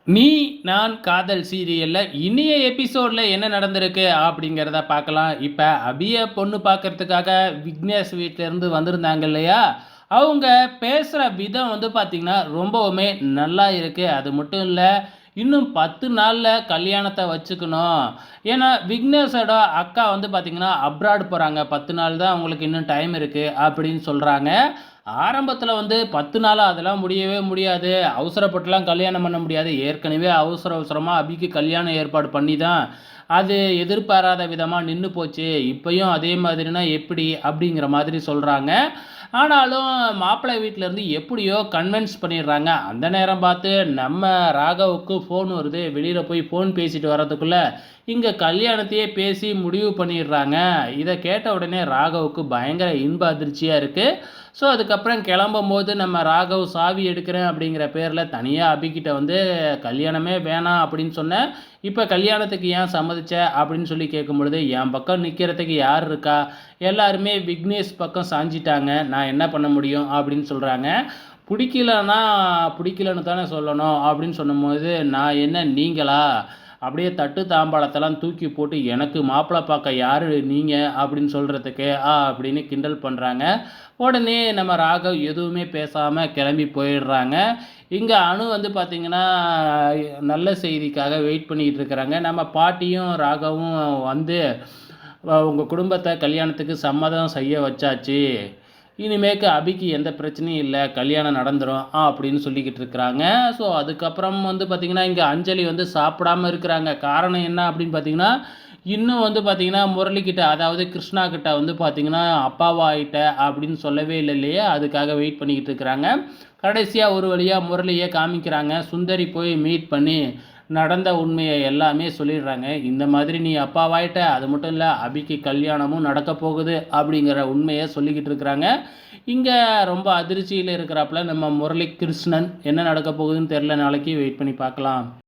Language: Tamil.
நீ நான் காதல் சீரியல்ல இனிய எபிசோட்ல என்ன நடந்திருக்கு அப்படிங்கிறத பார்க்கலாம். இப்ப அபிய பொண்ணு பார்க்கறதுக்காக விக்னேஷ் வீட்லேருந்து வந்திருந்தாங்க இல்லையா? அவங்க பேசுற விதம் வந்து பார்த்தீங்கன்னா, ரொம்பவுமே நல்லா இருக்கு. அது மட்டும் இல்ல, இன்னும் 10 நாள்ல கல்யாணத்த வச்சுக்கணும். ஏன்னா, விக்னேஷோட அக்கா வந்து பார்த்தீங்கன்னா, அப்ராட் போறாங்க. 10 நாள் தான் அவங்களுக்கு இன்னும் டைம் இருக்கு அப்படின்னு சொல்றாங்க. ஆரம்பத்தில வந்து 10 நாளா அதெல்லாம் முடியவே முடியாது. அவசரப்பட்டுலாம் கல்யாணம் பண்ண முடியாது. ஏற்கனவே அவசர அவசரமா அபிக்கு கல்யாணம் ஏற்பாடு பண்ணி தான், அது எதிர்பாராத விதமா நின்னு போச்சு. இப்பயும் அதே மாதிரினா எப்படி? அப்படிங்கிற மாதிரி சொல்றாங்க. ஆனாலும் மாப்பிள்ளை வீட்லருந்து எப்படியோ கன்வின்ஸ் பண்ணிடுறாங்க. அந்த நேரம் பார்த்து நம்ம ராகவுக்கு ஃபோன் வருது. வெளியில போய் ஃபோன் பேசிட்டு வரதுக்குள்ள, இங்க கல்யாணத்தையே பேசி முடிவு பண்ணிடுறாங்க. இத கேட்ட உடனே ராகவுக்கு பயங்கர இன்ப அதிர்ச்சியா இருக்கு. ஸோ, அதுக்கப்புறம் கிளம்பும்போது நம்ம ராகவ் சாவி எடுக்கிறேன் அப்படிங்கிற பேர்ல தனியா அபிகிட்ட வந்து கல்யாணமே வேணாம் அப்படின்னு சொன்னேன். இப்ப கல்யாணத்துக்கு ஏன் சம்மதிச்ச? அப்படின்னு சொல்லி கேட்கும்பொழுது, என் பக்கம் நிக்கிறதுக்கு யார் இருக்கா? எல்லாருமே விக்னேஷ் பக்கம் சாஞ்சிட்டாங்க. நான் என்ன பண்ண முடியும்? அப்படின்னு சொல்றாங்க. புடிக்கலன்னா, புடிக்கலன்னு தானே சொல்லணும் அப்படின்னு சொன்னபோது, நான் என்ன நீங்களா? அப்படியே தட்டு தாம்பாளத்தெல்லாம் தூக்கி போட்டு, எனக்கு மாப்பிள பார்க்க யாரு நீங்க? அப்படின்னு சொல்றதுக்கு, அப்படின்னு கிண்டல் பண்றாங்க. உடனே நம்ம ராகவ் எதுவுமே பேசாம கிளம்பி போயிடுறாங்க. இங்க அனு வந்து பார்த்தீங்கன்னா, நல்ல செய்திக்காக வெயிட் பண்ணிட்டு இருக்கிறாங்க. நம்ம பாட்டியும் ராகவும் வந்து, உங்க குடும்பத்த கல்யாணத்துக்கு சம்மதம் செய்ய வச்சாச்சு. இனிமேக்கு அபிக்கு எந்த பிரச்சனையும் இல்ல. கல்யாணம் நடந்துரும். அப்படின்னு சொல்லிக்கிட்டு இருக்கிறாங்க. ஸோ, அதுக்கப்புறம் வந்து பார்த்தீங்கன்னா, இங்க அஞ்சலி வந்து சாப்பிடாம இருக்கிறாங்க. காரணம் என்ன அப்படின்னு பார்த்தீங்கன்னா, இன்னும் வந்து பார்த்தீங்கன்னா, முரளிகிட்ட அதாவது கிருஷ்ணா கிட்ட வந்து பார்த்தீங்கன்னா, அப்பாவா ஆயிட்ட அப்படின்னு சொல்லவே இல்ல இல்லையா? அதுக்காக வெயிட் பண்ணிக்கிட்டு இருக்கிறாங்க. கடைசியா ஒரு வழியா முரளிய காமிக்கிறாங்க. சுந்தரி போய் மீட் பண்ணி, நடந்த உண்மைய எல்லாமே சொல்லிடுறாங்க. இந்த மாதிரி நீ அப்பாவாயிட்ட, அது மட்டும் இல்ல அபிக்கு கல்யாணமும் நடக்கப் போகுது அப்படிங்கிற உண்மைய சொல்லிக்கிட்டு இருக்கிறாங்க. இங்க ரொம்ப அதிர்ச்சியில இருக்கிறாப்புல நம்ம முரளி கிருஷ்ணன். என்ன நடக்கப் போகுதுன்னு தெரியல. நாளைக்கு வெயிட் பண்ணி பார்க்கலாம்.